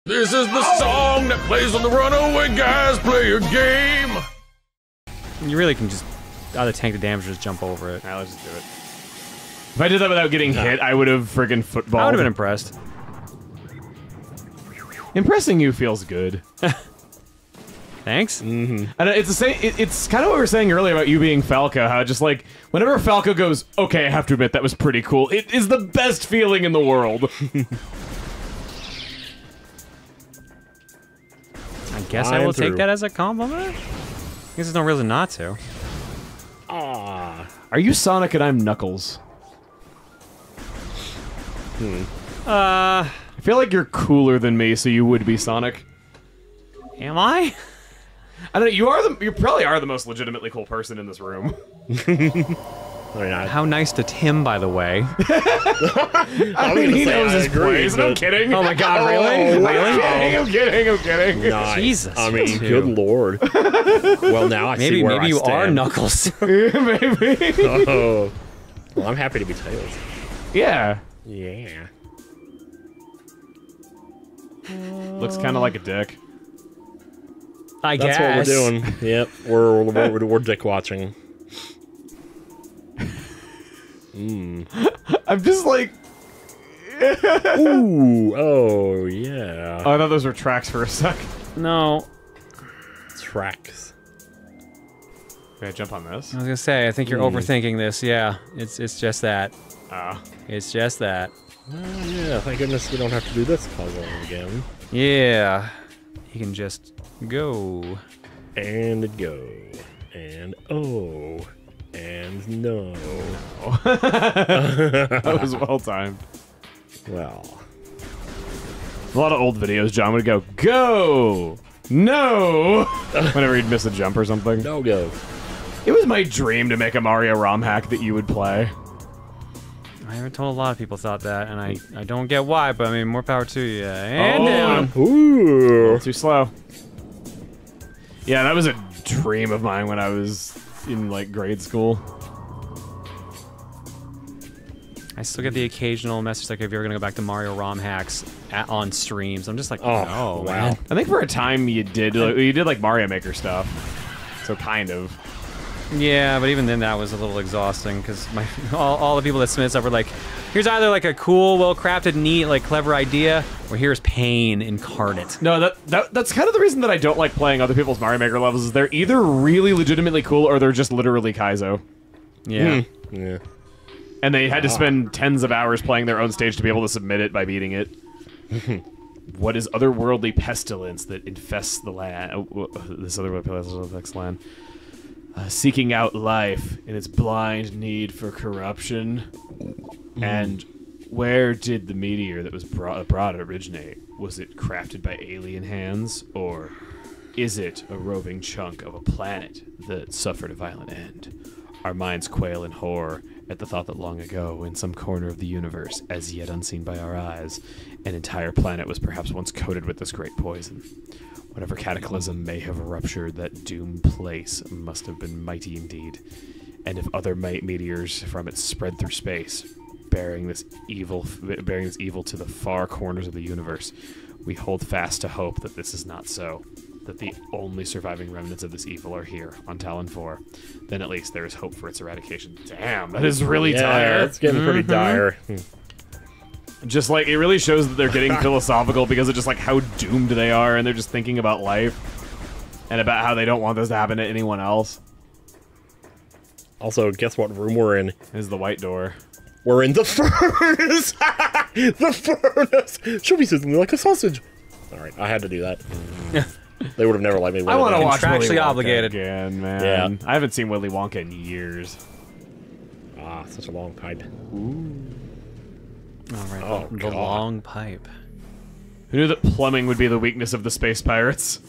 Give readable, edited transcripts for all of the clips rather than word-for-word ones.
This is the song that plays on the Runaway Guys play a game. You really can just either tank the damage or just jump over it. Nah, let's just do it. If I did that without getting hit, I would have friggin' footballed. I would have been impressed. Impressing you feels good. Thanks. Mm-hmm. And it's the same. It's kind of what we were saying earlier about you being Falco. How just like whenever Falco goes, okay, I have to admit that was pretty cool. It is the best feeling in the world. I guess I will take that as a compliment. I guess there's no reason not to. Ah, are you Sonic and I'm Knuckles? I feel like you're cooler than me, so you would be Sonic. Am I? I don't know. You probably are the most legitimately cool person in this room. How nice to Tim, by the way. I mean, he knows his place. I'm kidding. Oh my god, really? Really? I'm kidding. Nice. Jesus. I mean, too. good lord. Well, now I see where maybe you are Knuckles. Maybe. Oh. Well, I'm happy to be Tails. Yeah. Yeah. Looks kind of like a dick. I guess. That's what we're doing. Yep, we're dick watching. I'm just like... Ooh, oh, yeah. Oh, I thought those were tracks for a sec. No. Tracks. Can I jump on this? I was gonna say, I think you're overthinking this. Yeah, it's just that. Oh. It's just that. Oh, yeah, thank goodness we don't have to do this puzzle again. Yeah. You can just go. And go. And oh. And no. That was well timed. Well. A lot of old videos, John would go, no! Whenever he'd miss a jump or something. No go. It was my dream to make a Mario ROM hack that you would play. I haven't told a lot of people thought that, and I don't get why, but I mean, more power to you. And down. Ooh. Too slow. Yeah, that was a dream of mine when I was in, like, grade school. I still get the occasional message like, if you're gonna go back to Mario ROM hacks on streams, I'm just like, oh, no, wow. man. I think for a time you did like Mario Maker stuff. So kind of. Yeah, but even then that was a little exhausting, because all the people that submit stuff were like, here's either like a cool, well-crafted, neat, like clever idea, or here's pain incarnate. No, that's kind of the reason that I don't like playing other people's Mario Maker levels, is they're either really legitimately cool or they're just literally Kaizo. Yeah. Yeah. And they had to spend tens of hours playing their own stage to be able to submit it by beating it. What is otherworldly pestilence that infests the land? This otherworldly pestilence affects land. Seeking out life in its blind need for corruption. And where did the meteor that was brought originate? Was it crafted by alien hands, or is it a roving chunk of a planet that suffered a violent end? Our minds quail in horror at the thought that long ago, in some corner of the universe, as yet unseen by our eyes, an entire planet was perhaps once coated with this great poison. Whatever cataclysm may have ruptured that doomed place must have been mighty indeed. And if other meteors from it spread through space, bearing this evil to the far corners of the universe, we hold fast to hope that this is not so. That the only surviving remnants of this evil are here, on Talon 4. Then at least there is hope for its eradication. Damn, that is really dire. It's getting pretty dire. Just like, it really shows that they're getting philosophical because of just like how doomed they are, and they're just thinking about life. And about how they don't want this to happen to anyone else. Also, guess what room we're in? Is the white door. We're in the furnace! The furnace! Should be sizzling like a sausage. Alright, I had to do that. They would have never let me win. I want to watch Contractually Willy Wonka obligated. again, man. Yeah. I haven't seen Willy Wonka in years. Ah, such a long pipe. Alright, Oh, the God. long pipe. Who knew that plumbing would be the weakness of the space pirates?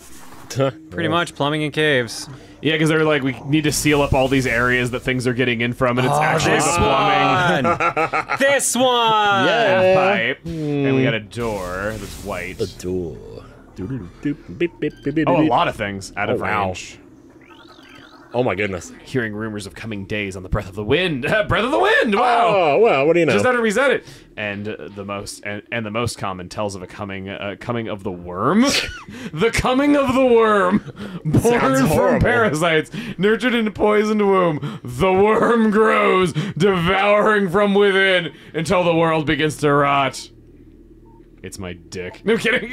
Pretty much plumbing in caves. Yeah, because they're like, we need to seal up all these areas that things are getting in from, and it's actually the plumbing. This one! Yeah. Pipe. And we got a door that's white. A door. Oh, a lot of things out of Oh, wow. range. Oh my goodness. Hearing rumors of coming days on the Breath of the Wind. Breath of the Wind! Wow! Oh, well, what do you know? Just had to reset it. And the most common tells of a coming of the worm. The coming of the worm. Born from horrible. parasites, nurtured in a poisoned womb. The worm grows, devouring from within until the world begins to rot. It's my dick. No kidding.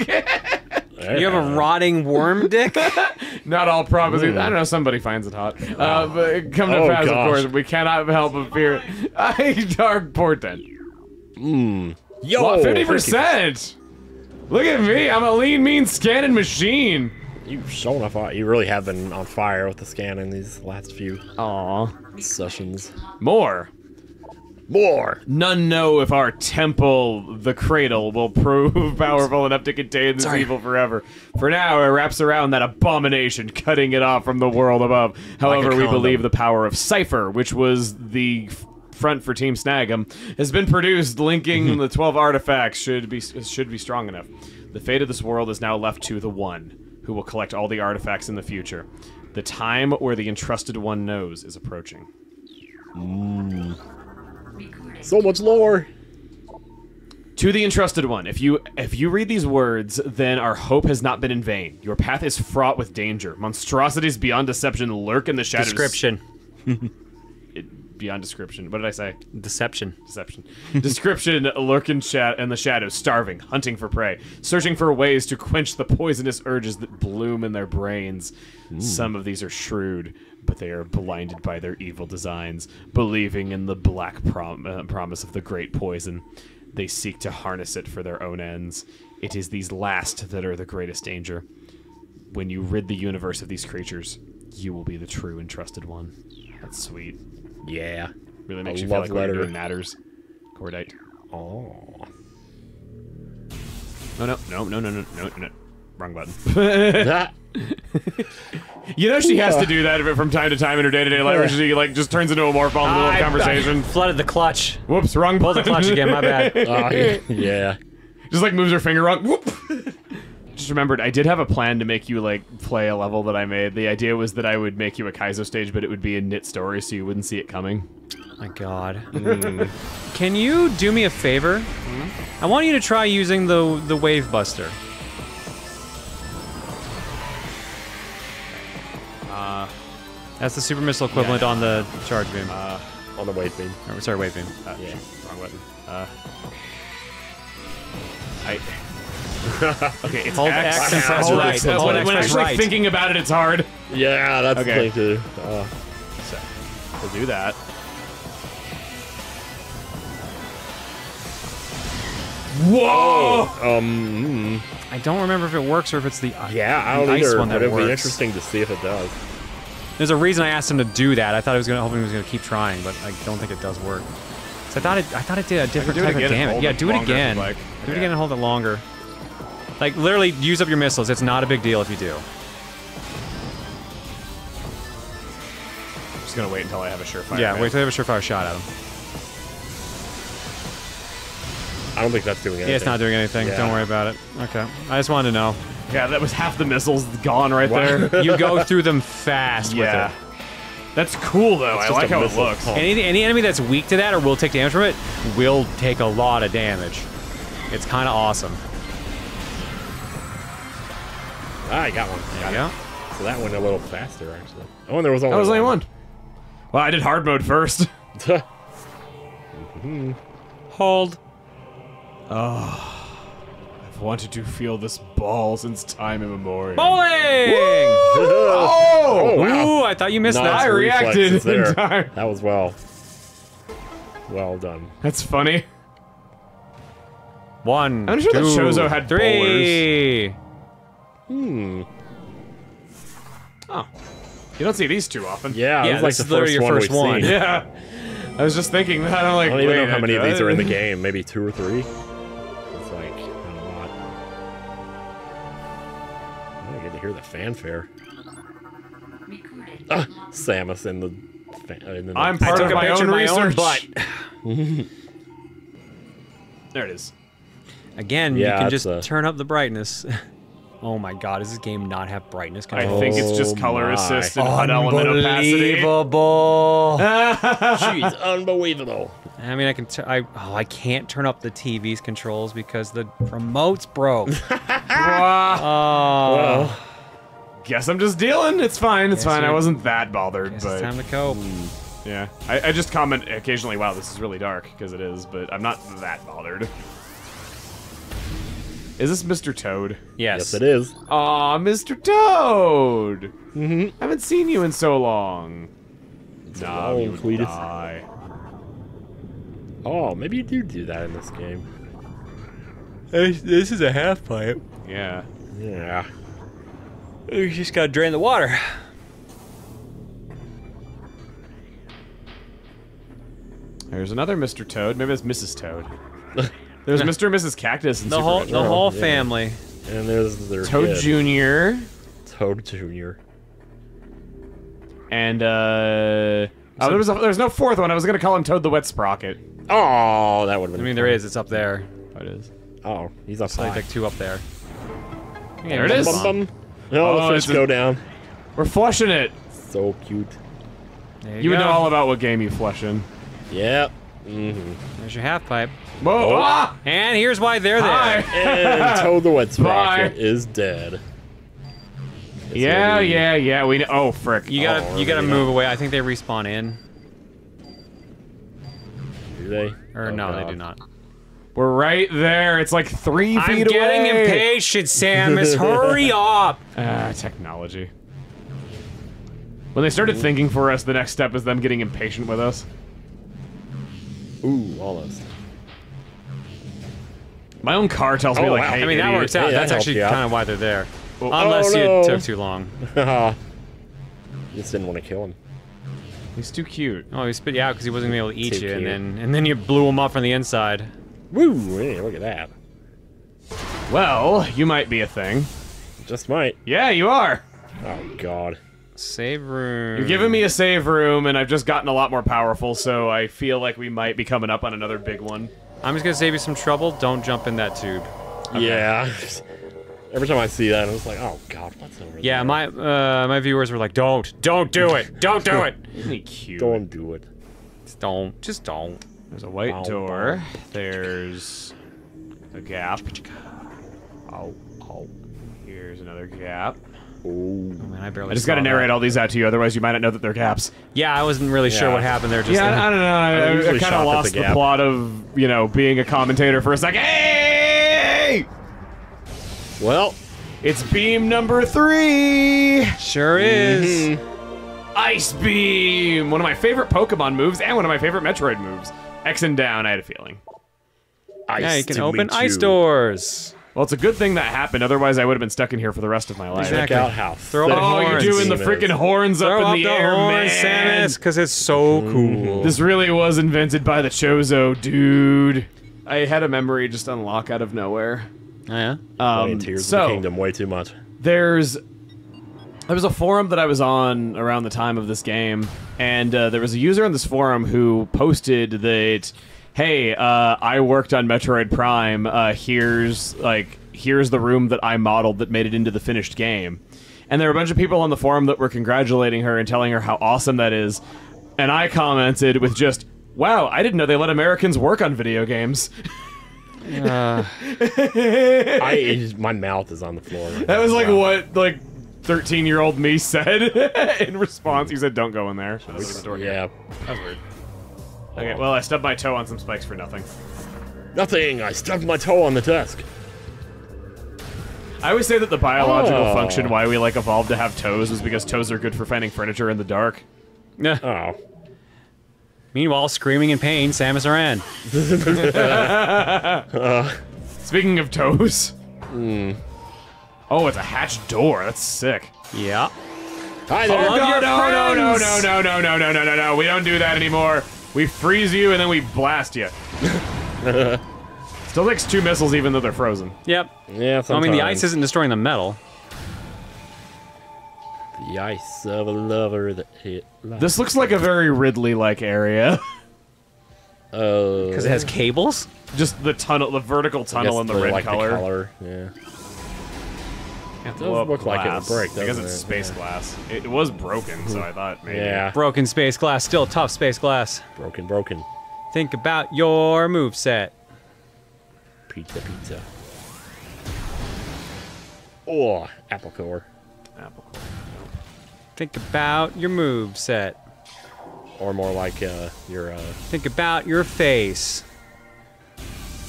You have a rotting worm dick? Not all prophecies. I don't know. Somebody finds it hot. But come to pass, of course, we cannot help but fear a dark portent. Yo, 50%. Look at me. I'm a lean, mean scanning machine. You've shown off. You really have been on fire with the scanning these last few sessions. More. None know if our temple, the cradle, will prove powerful enough to contain this evil forever. For now, it wraps around that abomination, cutting it off from the world above. However, we believe the power of Cypher, which was the front for Team Snag'em, has been produced, linking the 12 artifacts should be strong enough. The fate of this world is now left to the One, who will collect all the artifacts in the future. The time where the Entrusted One knows is approaching. So much lore. To the Entrusted One, if you read these words, then our hope has not been in vain. Your path is fraught with danger. Monstrosities beyond deception lurk in the shadows. Description. Beyond description. What did I say? Deception. Description lurk in the shadows, starving, hunting for prey, searching for ways to quench the poisonous urges that bloom in their brains. Some of these are shrewd, but they are blinded by their evil designs, believing in the black promise of the great poison. They seek to harness it for their own ends. It is these last that are the greatest danger. When you rid the universe of these creatures, you will be the true Entrusted One. That's sweet. Yeah. Really makes you feel like we're doing matters. Cordite. Oh. No. Wrong button. That. You know she has to do that from time to time in her day-to-day life, where she like just turns into a morph in the middle of conversation. I flooded the clutch. Whoops, wrong Pulled button. the clutch again, my bad. Yeah. Just like moves her finger wrong. Whoop. Just remembered, I did have a plan to make you like play a level that I made. The idea was that I would make you a Kaizo stage, but it would be a knit story, so you wouldn't see it coming. Oh my god. Can you do me a favor? I want you to try using the Wave Buster. That's the super missile equivalent on the charge beam. On the wave beam. Oh, sorry, wave beam. Yeah. Wrong button. Okay, it's Hold X. X and press Hold right. X. Hold When X, I'm press actually right. thinking about it, it's hard. Yeah, that's Okay. the thing too. So, we'll do that. Whoa! I don't remember if it works or if it's the Yeah, I don't ice either, one that but it'd be works. interesting to see if it does. There's a reason I asked him to do that. I thought hoping he was gonna keep trying, but I don't think it does work. So I thought it did a different do it type of again and damage. hold Yeah, it do it longer if again. you'd like. Do it again and hold it longer. Like literally use up your missiles. It's not a big deal if you do. I'm just gonna wait until I have a surefire. Yeah, hit. wait till you have a surefire shot at him. I don't think that's doing anything. Yeah, it's not doing anything. Yeah. Don't worry about it. Okay. I just wanted to know. Yeah, that was half the missiles gone right there. You go through them fast Yeah. with it. That's cool though. It's I just like a how it missile looks. pump. Any enemy that's weak to that or will take damage from it will take a lot of damage. It's kind of awesome. Ah, I got one. There you go. So that went a little faster, actually. Oh, and there was only That was only one. Well, I did hard mode first. Hold. I've wanted to feel this ball since time immemorial. Bowling! Oh, wow. Ooh, I thought you missed Nice that. I reacted reflexes in there. time. That was well done. That's funny. One, I'm sure that two, Chozo had three. Oh. You don't see these too often. Yeah, Yeah, it was like this the is literally first your one first we've one. seen. Yeah. I was just thinking that. I'm like, I don't even know wait, how many of these are in the uh, game. Maybe 2 or 3. It's like not a lot. I get to hear the fanfare. Samus in the. I'm part took of a my picture own of my own research. butt. There it is. Again, Yeah, you can it's just turn up the brightness. Oh my god, does this game not have brightness I control? think it's just Oh color my. assist and HUD element opacity. Unbelievable. Jeez, unbelievable. I mean, I can't turn up the TV's controls because the remote's broke. Well, guess I'm just dealing. It's fine. It's Guess fine. I you're- wasn't that bothered, Guess but it's time to cope. yeah. I just comment occasionally, wow, this is really dark, because it is, but I'm not that bothered. Is this Mr. Toad? Yes. Yes, it is. Aw, Mr. Toad! Haven't seen you in so long. Nah, long, you would Cletus. die. Oh, maybe you do that in this game. This is a half pipe. Yeah. Yeah. You just gotta drain the water. There's another Mr. Toad. Maybe it's Mrs. Toad. There's Mr. and Mrs. Cactus and The whole Yeah. family. And there's their Toad kid. Jr. Toad Jr. And oh, there's no fourth one. I was gonna call him Toad the Wet Sprocket. Oh, that would have I been. mean, there is. It's up there. What is? Oh, he's up It's like high. 2 up there. There it is. Bum, bum. Oh, the it's fish a- go down. We're flushing it. So cute. There You would go. know all about what game you flush in. Yep. Mm-hmm. There's your half pipe. Whoa! Oh. Ah! And here's why they're there. Hi. And Toad the Wet Sprocket Bye. is dead. Yeah, really- yeah. We know. Oh, frick. You gotta, Oh, you gotta really move not. away. I think they respawn in. Do they? Or Oh, no, they God. do not. We're right there. It's like 3 I'm feet getting away. impatient, Samus. Hurry up. Technology. When they started thinking for us, the next step is them getting impatient with us. Ooh, almost. My own car tells me, Oh, like, wow. hey, I mean, that idiot. works out. Hey, that That's helps actually you out. kind of why they're there. Oh, Unless no. you took too long. Just didn't want to kill him. He's too cute. Oh, he spit you out because he wasn't gonna be able to eat Too you, cute. and then you blew him up from the inside. Woo! Hey, look at that. Well, you might be a thing. Just might. Yeah, you are. Oh, God. Save room. You're giving me a save room, and I've just gotten a lot more powerful, so I feel like we might be coming up on another big one. I'm just gonna save you some trouble. Don't jump in that tube. Yeah. Every time I see that, I'm just like, oh, God, what's over there? Yeah, my viewers were like, don't do it, don't do it. Isn't he cute? Don't do it. Just don't. There's a white Bow, door. bow. There's a gap. Oh. Here's another gap. Oh. Oh, man, I barely. I just saw gotta narrate that. all these out to you, otherwise you might not know that they're gaps. Yeah, I wasn't really sure Yeah. what happened there. Just Yeah, I don't know. I usually kind shop of at lost the the Gap. plot of, you know, being a commentator for a second. Hey! Well, It's beam number 3! sure is. Mm-hmm. Ice Beam! One of my favorite Pokemon moves and one of my favorite Metroid moves. X and down, I had a feeling. ice Yeah, you can to open meet ice you. doors. Well, it's a good thing that happened, otherwise I would have been stuck in here for the rest of my life. Exactly. Check out how Throw thick up Oh, you're horns. doing the Beam freaking is. horns up Throw in up the the air, horns, man! Samus, because it's so cool. This really was invented by the Chozo, dude. I had a memory just unlock out of nowhere. Oh, yeah. Playing Tears of the Kingdom way too much. There was a forum that I was on around the time of this game, and there was a user on this forum who posted that, hey, I worked on Metroid Prime, here's the room that I modeled that made it into the finished game. And there were a bunch of people on the forum that were congratulating her and telling her how awesome that is, and I commented with just, wow, I didn't know they let Americans work on video games. Uh, My mouth is on the floor. Right That now. was like Wow. what, 13-year-old me said in response. He said, don't go in there. Should I open the door here? Yeah. That was weird. Okay, well, I stubbed my toe on some spikes for nothing. Nothing. I stubbed my toe on the desk. I always say that the biological Oh. function why we, evolved to have toes was because toes are good for finding furniture in the dark. Oh. Meanwhile, screaming in pain, Samus Aran. Speaking of toes. Oh, it's a hatched door. That's sick. Yeah. Hi there. Oh, your no, friends. no. We don't do that anymore. We freeze you and then we blast you. Still takes 2 missiles even though they're frozen. Yep. Yeah, I mean, the sometimes. ice isn't destroying the metal. The ice of a lover that hit. This looks like a very Ridley-like area. Oh. Because it has cables? Uh, Just the tunnel, the vertical tunnel in the red color. Yeah. Can't does blow up look like it would glass. break, I guess doesn't it's it? space glass. It was broken, so I thought maybe. Yeah. Broken space glass, still tough space glass. Broken. Think about your moveset. Pizza. Oh, apple core. Apple. Think about your moveset. Or more like your Think about your face.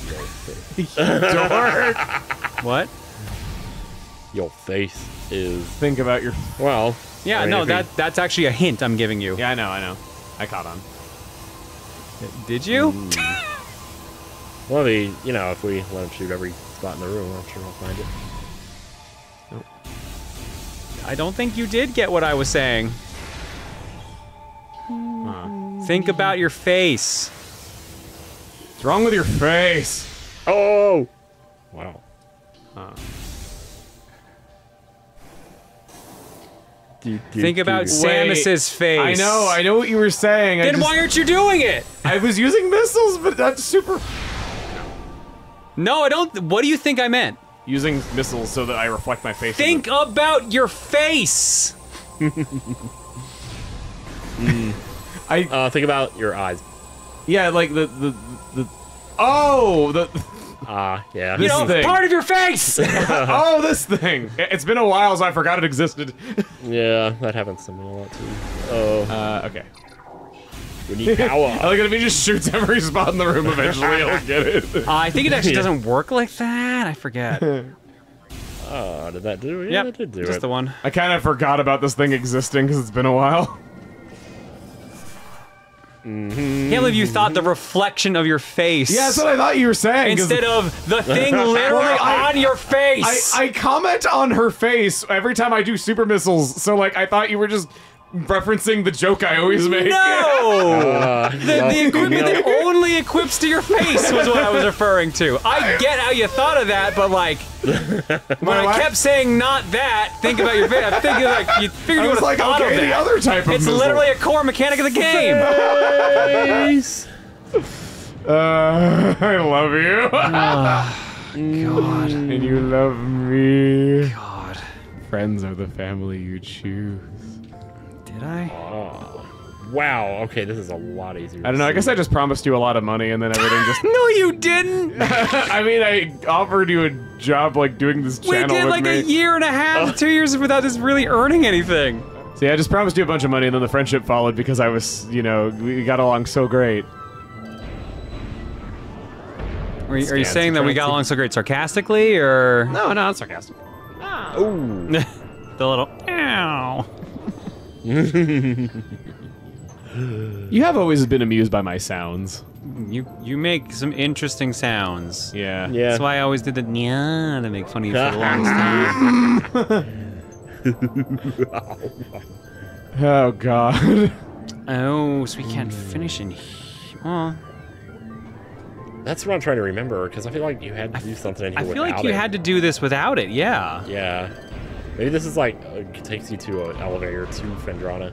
Dork. What? your face is Think about your. well. Yeah, I mean, no, if you- that's actually a hint I'm giving you. Yeah, I know. I caught on. Did you? Well, if we let him shoot every spot in the room, I'm sure he'll find it. I don't think you did get what I was saying. Think about your face. What's wrong with your face? Oh! Wow. Think about Samus's face. I know what you were saying. Then why aren't you doing it? I was using missiles, but that's super. No, I don't. What do you think I meant? Using missiles so that I reflect my face. Think about your face. Think about your eyes. Yeah, like the. Oh, the. Yeah. You know, thing. part of your face. Oh, this thing. It's been a while, so I forgot it existed. Yeah, that happens to me a lot too. Oh, Okay. we need power. I like it if he just shoots every spot in the room. Eventually, he'll get it. I think it actually doesn't work like that. I forget. Oh, did that do it? Yeah, Yep, that did do just it. the one. I kind of forgot about this thing existing because it's been a while. Can't believe you thought the reflection of your face. Yeah, that's what I thought you were saying. 'Cause Instead of the thing literally on your face. I comment on her face every time I do super missiles, so like I thought you were just referencing the joke I always make. No! The equipment that only equips to your face was what I was referring to. I get how you thought of that, but like, when I kept saying not that, think about your face, I'm thinking like, you figured I you was would like, have thought okay, of the that. other type of It's missile. literally a core mechanic of the game. Face. I love you. God. And you love me. God. Friends are the family you choose. Did I? Wow. Okay, this is a lot easier. I don't know, I guess I just promised you a lot of money and then everything just... No, you didn't. I mean, I offered you a job, like, doing this We channel did with like me. a year and a half, 2 years without this really earning anything. So yeah, I just promised you a bunch of money and then the friendship followed because I was, we got along so great. Are you saying that we got along so great sarcastically, or? No, not sarcastic. Ooh. The little, ow. You have always been amused by my sounds. You make some interesting sounds. Yeah. Yeah. That's why I always did the nya to make fun of you for the longest time. Oh, God. Oh, so we can't finish in here. Oh, That's what I'm trying to remember, because I feel like you had to do something in here I feel without like you it. had to do this without it, yeah. Yeah. Maybe this is like, takes you to an elevator to Fendrana.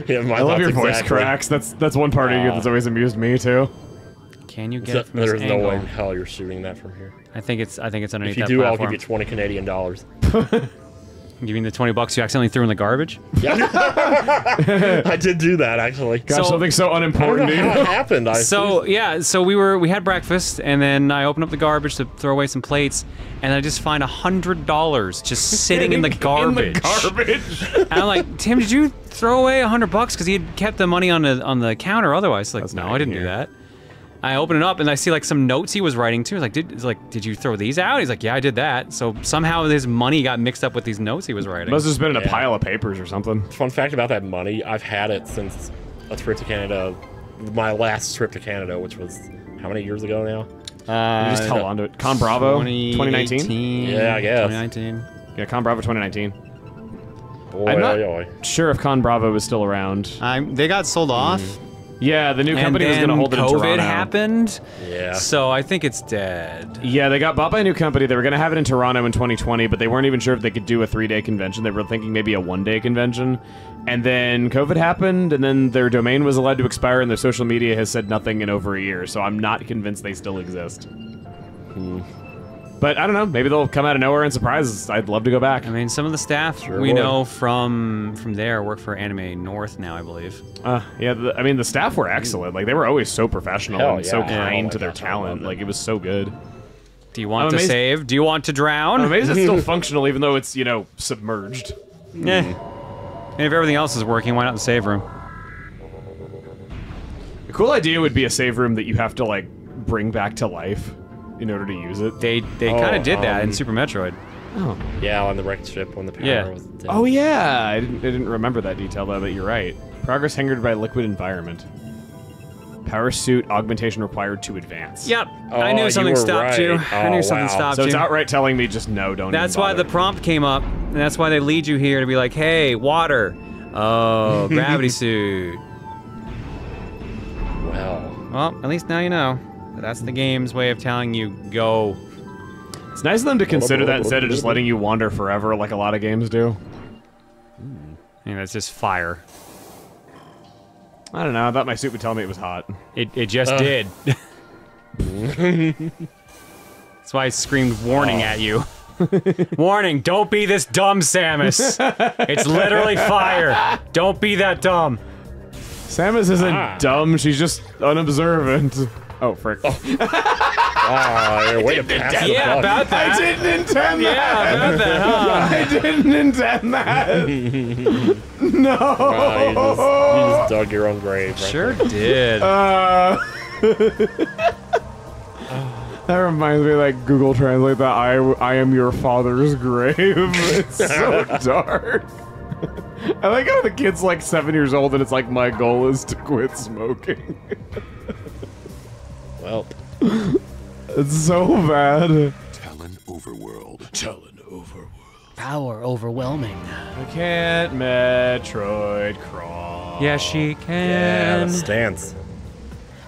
Yeah, my I love thoughts your voice exactly. cracks. That's one part of you that's always amused me, too. Can you get it from There's this no angle? way in hell you're shooting that from here. I think it's underneath If you that do, I'll platform. give you 20 Canadian dollars. You mean the $20 you accidentally threw in the garbage? Yeah. I did do that, actually. Gosh, So- something so I don't unimportant. know how it happened. So yeah, so we had breakfast, and then I opened up the garbage to throw away some plates, and I just find $100 just sitting in the garbage. In the garbage. And I'm like, Tim, did you throw away $100? Because he had kept the money on the counter. Otherwise, like, That's no, not I didn't here. do that. I open it up and I see like some notes he was writing too. I was like, did you throw these out? He's like, yeah, I did that. So somehow his money got mixed up with these notes he was writing. Must have just been in a Yeah. pile of papers or something. Fun fact about that money, I've had it since a trip to Canada, my last trip to Canada, which was how many years ago now? You just held on to it. Con Bravo, 2019? 2018, Yeah, I guess. 2019. Yeah, Con Bravo 2019. Boy, I'm not- oy, oy. Sure if Con Bravo is still around. They got sold off. Yeah, the new company was going to hold it in Toronto. COVID happened. Yeah. So I think it's dead. Yeah, they got bought by a new company. They were going to have it in Toronto in 2020, but they weren't even sure if they could do a 3-day convention. They were thinking maybe a 1-day convention. And then COVID happened, and then their domain was allowed to expire, and their social media has said nothing in over a year. So I'm not convinced they still exist. But I don't know. Maybe they'll come out of nowhere and surprise us. I'd love to go back. I mean, some of the staff we know from there work for Anime North now, I believe. Yeah, I mean, the staff were excellent. Like, they were always so professional and so kind to their talent. Like, it was so good. Do you want to save? Do you want to drown? I'm amazed it's still functional, even though it's, you know, submerged. Yeah. And if everything else is working, why not the save room? A cool idea would be a save room that you have to, like, bring back to life in order to use it. They kind of did that in Super Metroid. Oh. Yeah, on the wrecked ship when the power was dead. Oh yeah, I didn't remember that detail though, but you're right. Progress hindered by liquid environment. Power suit augmentation required to advance. Yep. I knew something stopped you. I knew something stopped you. So it's outright telling me just no, don't That's why the prompt came up, and that's why they lead you here to be like, hey, water. Oh, gravity suit. Well, at least now you know. That's the game's way of telling you, go. It's nice of them to consider that instead of just letting you wander forever like a lot of games do. Yeah, that's just fire. I don't know, I thought my suit would tell me it was hot. It just did. That's why I screamed warning at you. Warning, don't be this dumb, Samus. It's literally fire. Don't be that dumb. Samus isn't dumb, she's just unobservant. Oh, frick. Way to pass the buck. About that. I didn't intend that. Yeah, about that, huh? I didn't intend that. No. You just dug your own grave. Right Sure there. did. That reminds me of, like, Google Translate that I am your father's grave. It's so dark. I like how the kid's like 7 years old and it's like, my goal is to quit smoking. Well, it's so bad. Talon Overworld. Talon Overworld. Power overwhelming. I can't Metroid crawl. Yes, she can. yeah, the stance.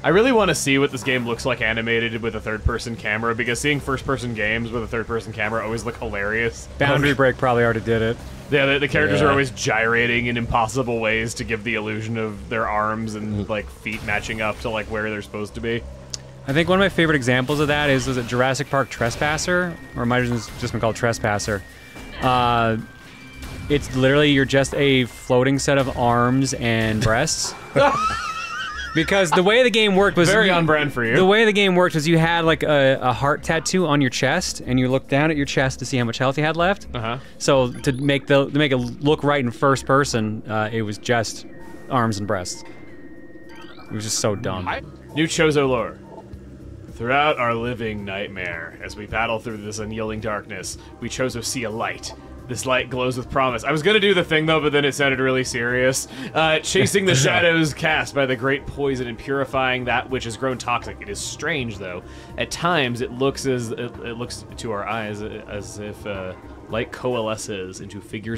I really want to see what this game looks like animated with a third-person camera, because seeing first-person games with a third-person camera always look hilarious. Boundary Break probably already did it. Yeah, the characters are always gyrating in impossible ways to give the illusion of their arms and like feet matching up to like where they're supposed to be. I think one of my favorite examples of that was it Jurassic Park Trespasser, or it might have just been called Trespasser. It's literally you're just a floating set of arms and breasts. Because the way the game worked was very on brand for you. The way the game worked was you had like a heart tattoo on your chest, and you looked down at your chest to see how much health you had left. So to make it look right in first person, it was just arms and breasts. It was just so dumb. New Chozo lore. Throughout our living nightmare, as we battle through this unyielding darkness, we Chozo see a light. This light glows with promise. I was gonna do the thing though, but then it sounded really serious. Chasing the shadows cast by the great poison and purifying that which has grown toxic. It is strange though. At times, it looks to our eyes as if light coalesces into a figure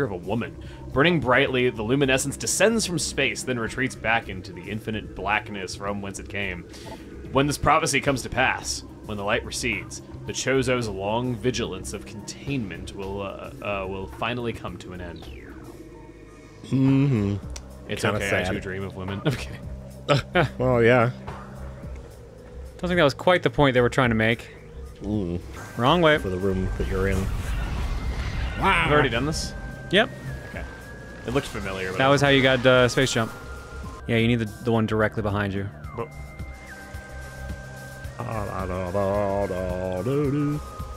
of a woman. Burning brightly, the luminescence descends from space, then retreats back into the infinite blackness from whence it came. When this prophecy comes to pass, when the light recedes, the Chozo's long vigilance of containment will finally come to an end. Mm-hmm. It's Kinda okay, sad. I too dream of women. Okay. Well, yeah. Don't think that was quite the point they were trying to make. Wrong way. For the room that you're in. Wow. I've already done this? Yep. Okay. It looked familiar. But That was how you got space jump. Yeah, you need the one directly behind you. But... Oh, no,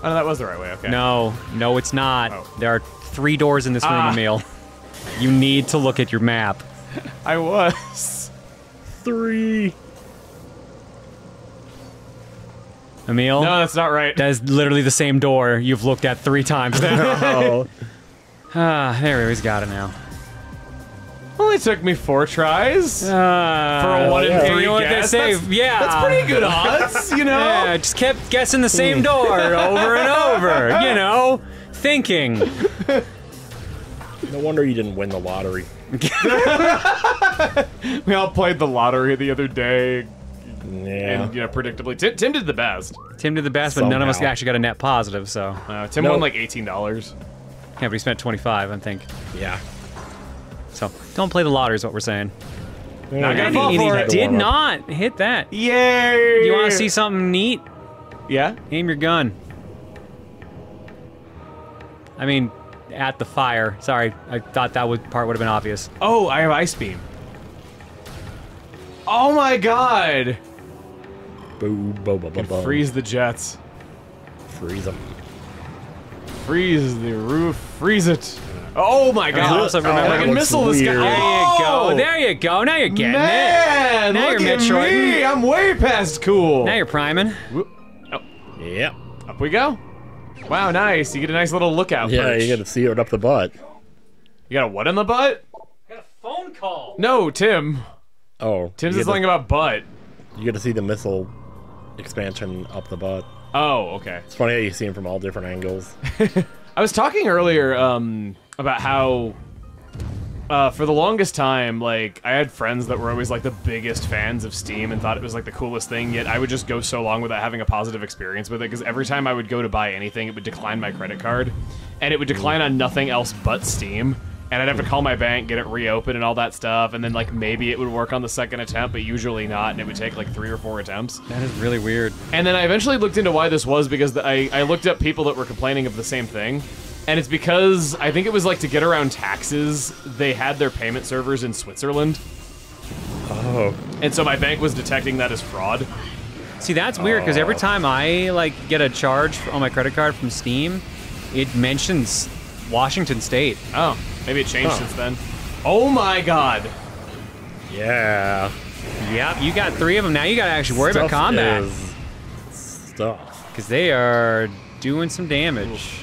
that was the right way, okay. No, it's not. Oh. There are 3 doors in this room, Emil. You need to look at your map. I was. 3. Emil? No, that's not right. That is literally the same door you've looked at 3 times now. There he's got it now. Only took me 4 tries. For a 1 in 3 you know what guess. they say? That's pretty good odds, you know? Yeah, just kept guessing the same door over and over, you know? Thinking. No wonder you didn't win the lottery. We all played the lottery the other day. Yeah. And, predictably, Tim did the best. Tim did the best, but none of us Somehow. actually got a net positive, so. Tim won like $18. Yeah, but he spent 25, I think. Yeah. So, don't play the lottery is what we're saying. Not gonna And fall he for it. did not hit that. Yay! You want to see something neat? Yeah? Aim your gun. I mean, at the fire. Sorry, I thought that part would have been obvious. Oh, I have Ice Beam. Oh my god! Boo, bo, bo, bo, bo. Freeze the jets. Freeze them. Freeze the roof. Freeze it. Oh my god! Also remember, I can missile this guy. weird. There you Oh! go. There you go. Now you're getting Man, it. Now look you're at Metroid. me! I'm way past cool. Now you're priming. Whoop. Oh, Yep. up we go. Wow, nice. You get a nice little lookout Yeah, perch. you gotta see it up the butt. You got a what in the butt? Got a phone call. No, Tim. Oh. Tim's you is get something about butt. You get to see the missile expansion up the butt. Oh, okay. It's funny how you see them from all different angles. I was talking earlier about how for the longest time, like, I had friends that were always like the biggest fans of Steam and thought it was like the coolest thing, yet I would just go so long without having a positive experience with it, because every time I would go to buy anything, it would decline my credit card, and it would decline on nothing else but Steam, and I'd have to call my bank, get it reopened and all that stuff, and then like maybe it would work on the second attempt, but usually not, and it would take like 3 or 4 attempts. That is really weird. And then I eventually looked into why this was, because I looked up people that were complaining of the same thing. And it's because, I think it was like to get around taxes, they had their payment servers in Switzerland. Oh. And so my bank was detecting that as fraud. See, that's weird, because every time I, like, get a charge on my credit card from Steam, it mentions Washington State. Oh, maybe it changed since then. Oh my god. Yeah. Yep, you got 3 of them. Now you gotta actually worry about Stuff combat. is stuff. Because they are doing some damage.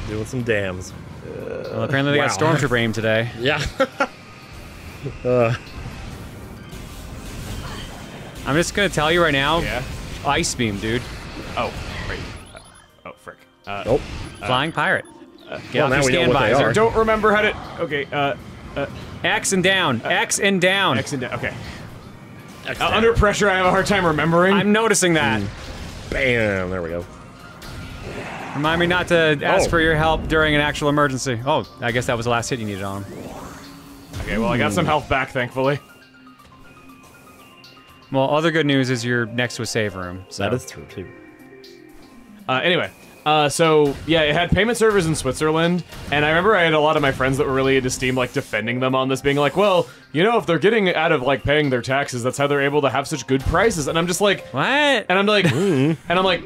Doing some dams. Well, apparently they got wow. Stormtrooper aim today. Yeah. I'm just gonna tell you right now, Yeah. Ice Beam, dude. Oh, wait. Oh, frick. Nope. Flying pirate. Get well, off now your we know stand what they visor. are. Don't remember how to... Okay, X and down. X and down. X and down. Okay. Excellent. Under pressure, I have a hard time remembering. I'm noticing that. Bam. There we go. Remind me not to ask Oh. for your help during an actual emergency. Oh, I guess that was the last hit you needed on him. Okay, well, I got some health back, thankfully. Well, other good news is you're next to a save room. So. That is true, too. Anyway, so, yeah, it had payment servers in Switzerland, and I remember I had a lot of my friends that were really into Steam, like, defending them on this, being like, well, you know, if they're getting out of, like, paying their taxes, that's how they're able to have such good prices, and I'm just like... What? And I'm like... And I'm like...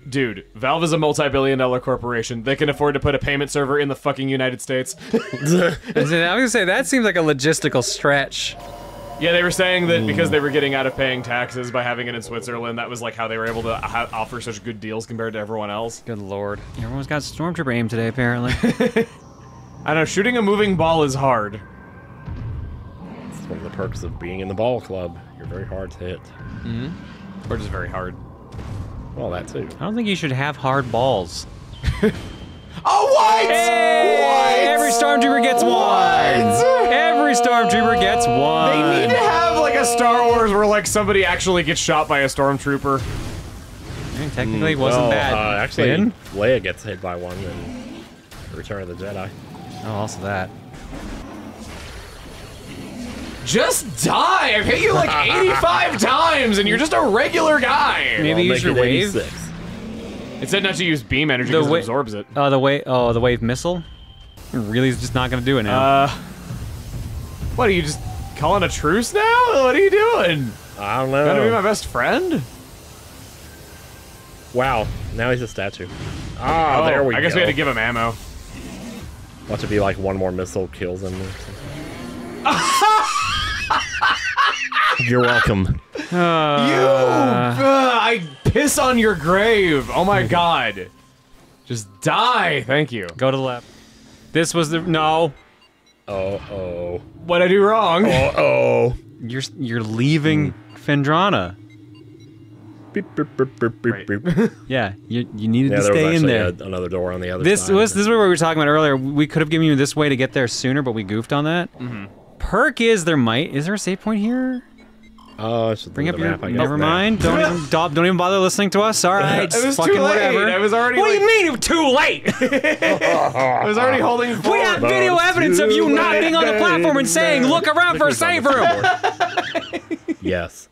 Dude, Valve is a multi-billion-dollar corporation. They can afford to put a payment server in the fucking United States. I was gonna say, that seems like a logistical stretch. Yeah, they were saying that because they were getting out of paying taxes by having it in Switzerland, that was like how they were able to offer such good deals compared to everyone else. Good lord. Everyone's got Stormtrooper aim today, apparently. I don't know, shooting a moving ball is hard. It's one of the perks of being in the ball club. You're very hard to hit. Or just very hard. Well, that too. I don't think you should have hard balls. Oh, what? Hey! Every Stormtrooper gets one! Every Stormtrooper gets one! They need to have like a Star Wars where like somebody actually gets shot by a stormtrooper. I mean, technically, it wasn't that. Actually, Finn? Leia gets hit by one in Return of the Jedi. Oh, also that. Just die! I've hit you like 85 times and you're just a regular guy! Maybe I'll use make your it wave. 86. It said not to use beam energy The because it wa- absorbs it. Oh, the wave missile? Really is just not gonna do it now. What, are you just calling a truce now? What are you doing? I don't know. Gonna be my best friend? Wow, now he's a statue. Ah, Oh, there we go. I guess we had to give him ammo. Watch it be like one more missile kills him. You're welcome. I piss on your grave. Oh my god. Just die. Thank you. Go to the left. This was the no. Oh. What'd I do wrong? Oh. You're leaving Fendrana. Beep, beep, beep, beep, beep, Right. beep. Yeah, you needed Yeah, to there was stay in actually there. another door on the other This side. was what we were talking about earlier. We could have given you this way to get there sooner, but we goofed on that. Perk is is there a save point here? I should Bring look up at the your. map, I guess. Never Nah. mind. Don't even bother listening to us. All right, It was fucking too late. whatever. I was already. What do like, you mean it was too late? I was already holding forward. We have video evidence of you not being on the platform and saying, "Look around for a save room." Yes.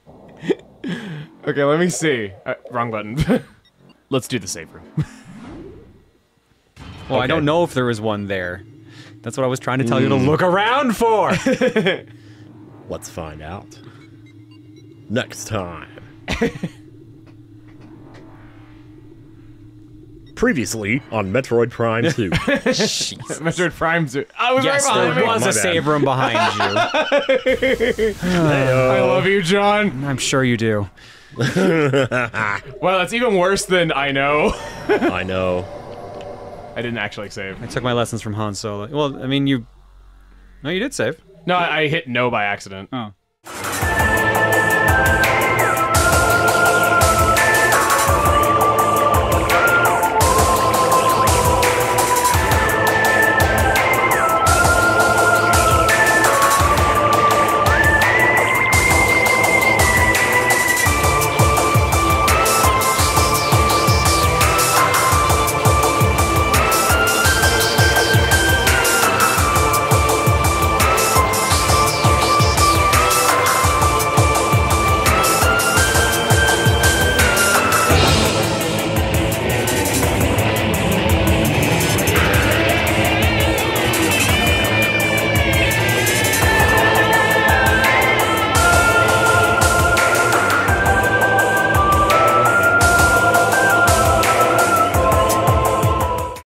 Okay, let me see. Wrong button. Let's do the save room. Well, I don't know if there was one there. That's what I was trying to tell you to look around for. Let's find out. Next time. Previously on Metroid Prime 2. Metroid Prime 2. I was Yes, right behind there me. was My a bad. save room behind you. I love you, John. I'm sure you do. Well, that's even worse than I know. I know. I didn't actually save. I took my lessons from Han Solo. Well, I mean, you... No, you did save. No, I hit no by accident. Oh.